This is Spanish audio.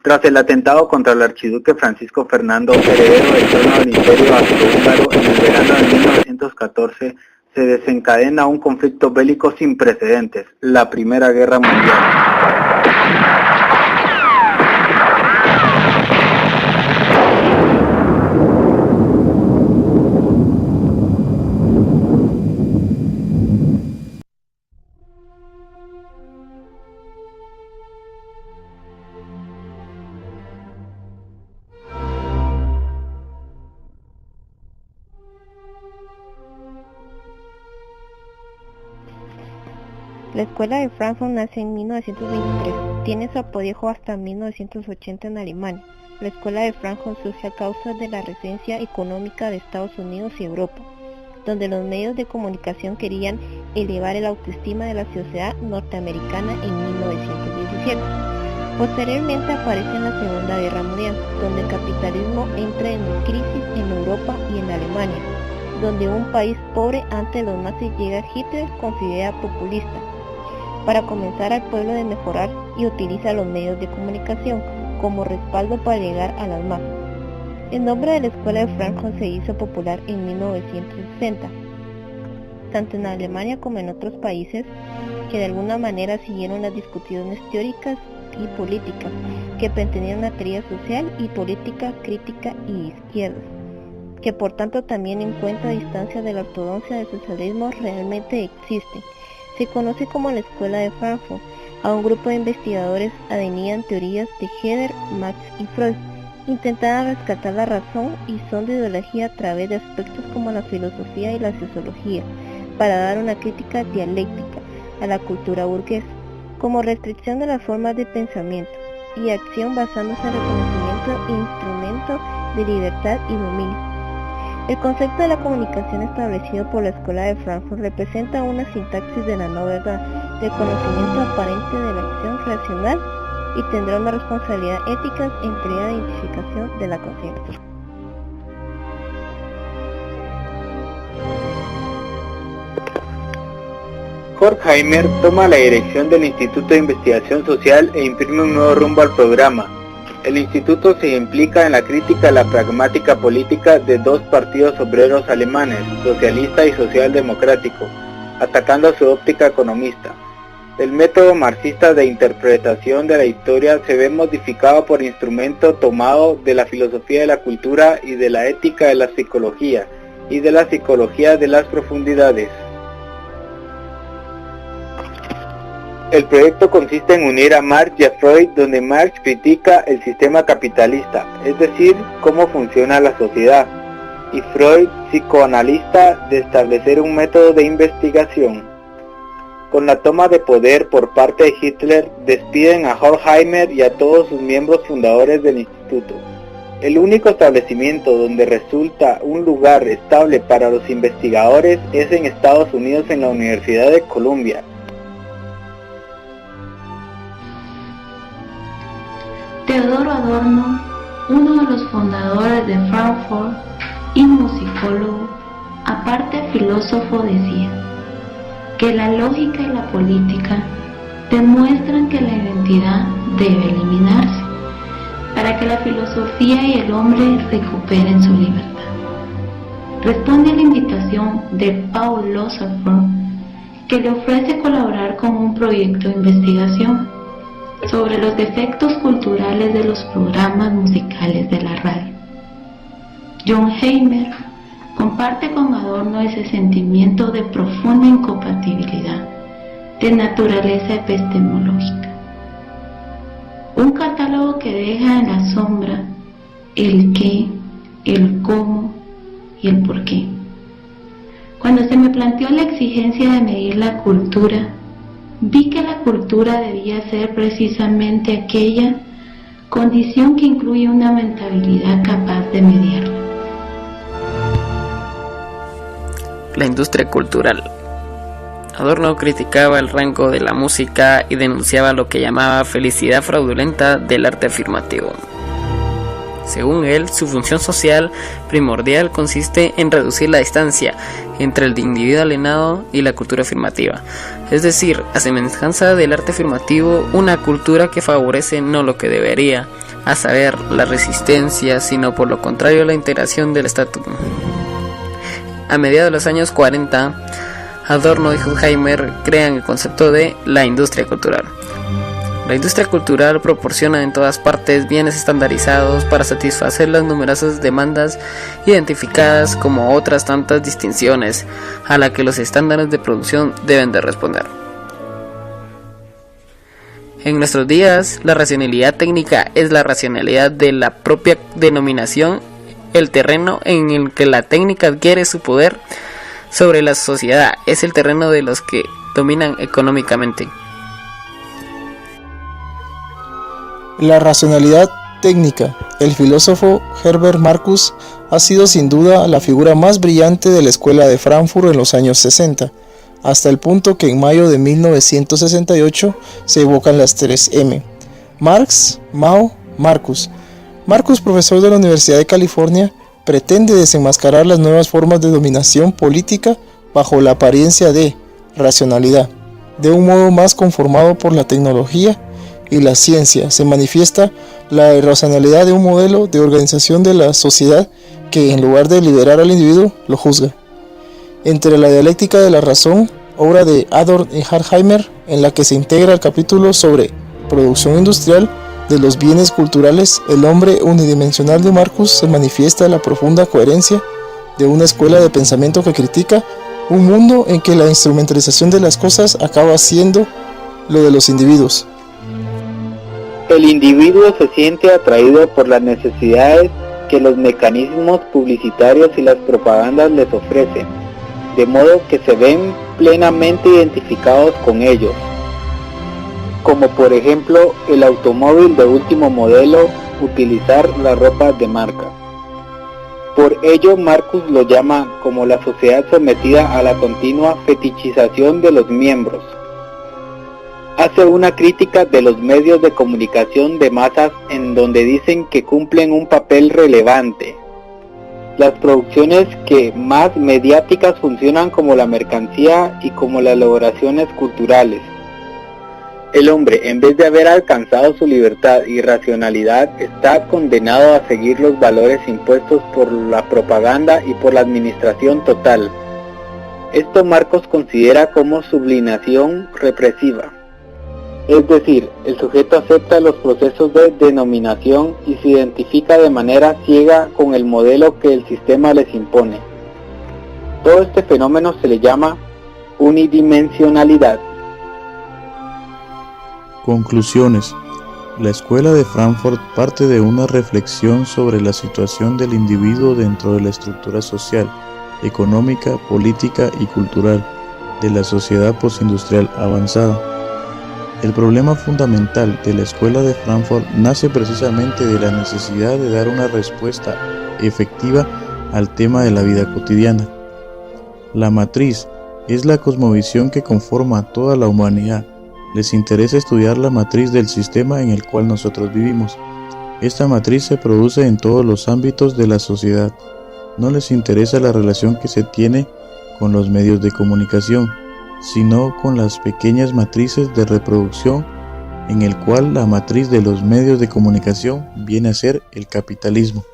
Tras el atentado contra el archiduque Francisco Fernando, heredero del trono del Imperio Austrohúngaro en el verano de 1914, se desencadena un conflicto bélico sin precedentes, la Primera Guerra Mundial. La escuela de Frankfurt nace en 1923, tiene su apogeo hasta 1980 en Alemania. La escuela de Frankfurt surge a causa de la recencia económica de Estados Unidos y Europa, donde los medios de comunicación querían elevar el autoestima de la sociedad norteamericana en 1917. Posteriormente aparece en la Segunda Guerra Mundial, donde el capitalismo entra en crisis en Europa y en Alemania, donde un país pobre ante los nazis llega Hitler con su idea populista para convencer al pueblo de mejorar y utiliza los medios de comunicación como respaldo para llegar a las masas. El nombre de la escuela de Frankfurt se hizo popular en 1960, tanto en Alemania como en otros países que de alguna manera siguieron las discusiones teóricas y políticas que pretendían una teoría social y política crítica y izquierdas, que por tanto también encuentra distancia de la ortodoxia del socialismo realmente existe. Se conoce como la Escuela de Frankfurt. A un grupo de investigadores adherían teorías de Herder, Marx y Freud. Intentaban rescatar la razón y son de ideología a través de aspectos como la filosofía y la sociología, para dar una crítica dialéctica a la cultura burguesa, como restricción de las formas de pensamiento y acción basándose en reconocimiento e instrumento de libertad y dominio. El concepto de la comunicación establecido por la Escuela de Frankfurt representa una sintaxis de la no verdad, del conocimiento aparente de la acción racional y tendrá una responsabilidad ética entre la identificación de la conciencia. Horkheimer toma la dirección del Instituto de Investigación Social e imprime un nuevo rumbo al programa. El instituto se implica en la crítica a la pragmática política de dos partidos obreros alemanes, socialista y socialdemocrático, atacando su óptica economista. El método marxista de interpretación de la historia se ve modificado por instrumento tomado de la filosofía de la cultura y de la ética de la psicología, y de la psicología de las profundidades. El proyecto consiste en unir a Marx y a Freud, donde Marx critica el sistema capitalista, es decir, cómo funciona la sociedad, y Freud, psicoanalista, de establecer un método de investigación. Con la toma de poder por parte de Hitler, despiden a Horkheimer y a todos sus miembros fundadores del instituto. El único establecimiento donde resulta un lugar estable para los investigadores es en Estados Unidos, en la Universidad de Columbia. Teodoro Adorno, uno de los fundadores de Frankfurt y musicólogo, aparte filósofo, decía que la lógica y la política demuestran que la identidad debe eliminarse para que la filosofía y el hombre recuperen su libertad. Responde a la invitación de Paul Losafor, que le ofrece colaborar con un proyecto de investigación sobre los defectos culturales de los programas musicales de la radio. John Heimer comparte con Adorno ese sentimiento de profunda incompatibilidad de naturaleza epistemológica. Un catálogo que deja en la sombra el qué, el cómo y el por qué. Cuando se me planteó la exigencia de medir la cultura, vi que la cultura debía ser precisamente aquella condición que incluye una mentalidad capaz de mediarla. La industria cultural. Adorno criticaba el rango de la música y denunciaba lo que llamaba felicidad fraudulenta del arte afirmativo. Según él, su función social primordial consiste en reducir la distancia entre el individuo alienado y la cultura afirmativa, es decir, a semejanza del arte afirmativo, una cultura que favorece no lo que debería, a saber, la resistencia, sino por lo contrario la integración del estatus. A mediados de los años 40, Adorno y Horkheimer crean el concepto de la industria cultural. La industria cultural proporciona en todas partes bienes estandarizados para satisfacer las numerosas demandas identificadas como otras tantas distinciones a las que los estándares de producción deben de responder. En nuestros días, la racionalidad técnica es la racionalidad de la propia denominación, el terreno en el que la técnica adquiere su poder sobre la sociedad, es el terreno de los que dominan económicamente. La racionalidad técnica. El filósofo Herbert Marcuse ha sido sin duda la figura más brillante de la escuela de Frankfurt en los años 60, hasta el punto que en mayo de 1968 se evocan las 3 M: Marx, Mao, Marcuse. Marcuse, profesor de la Universidad de California, pretende desenmascarar las nuevas formas de dominación política bajo la apariencia de racionalidad. De un modo más conformado por la tecnología y la ciencia, se manifiesta la irracionalidad de un modelo de organización de la sociedad que, en lugar de liberar al individuo, lo juzga. Entre la dialéctica de la razón, obra de Adorno y Horkheimer, en la que se integra el capítulo sobre producción industrial de los bienes culturales, el hombre unidimensional de Marcuse, se manifiesta la profunda coherencia de una escuela de pensamiento que critica un mundo en que la instrumentalización de las cosas acaba siendo lo de los individuos. El individuo se siente atraído por las necesidades que los mecanismos publicitarios y las propagandas les ofrecen, de modo que se ven plenamente identificados con ellos, como por ejemplo el automóvil de último modelo, utilizar la ropa de marca. Por ello Marcuse lo llama como la sociedad sometida a la continua fetichización de los miembros. Hace una crítica de los medios de comunicación de masas en donde dicen que cumplen un papel relevante. Las producciones que más mediáticas funcionan como la mercancía y como las elaboraciones culturales. El hombre, en vez de haber alcanzado su libertad y racionalidad, está condenado a seguir los valores impuestos por la propaganda y por la administración total. Esto Marcuse considera como sublimación represiva. Es decir, el sujeto acepta los procesos de denominación y se identifica de manera ciega con el modelo que el sistema les impone. Todo este fenómeno se le llama unidimensionalidad. Conclusiones. La escuela de Frankfurt parte de una reflexión sobre la situación del individuo dentro de la estructura social, económica, política y cultural de la sociedad postindustrial avanzada. El problema fundamental de la escuela de Frankfurt nace precisamente de la necesidad de dar una respuesta efectiva al tema de la vida cotidiana. La matriz es la cosmovisión que conforma a toda la humanidad. Les interesa estudiar la matriz del sistema en el cual nosotros vivimos. Esta matriz se produce en todos los ámbitos de la sociedad. No les interesa la relación que se tiene con los medios de comunicación, sino con las pequeñas matrices de reproducción, en el cual la matriz de los medios de comunicación viene a ser el capitalismo.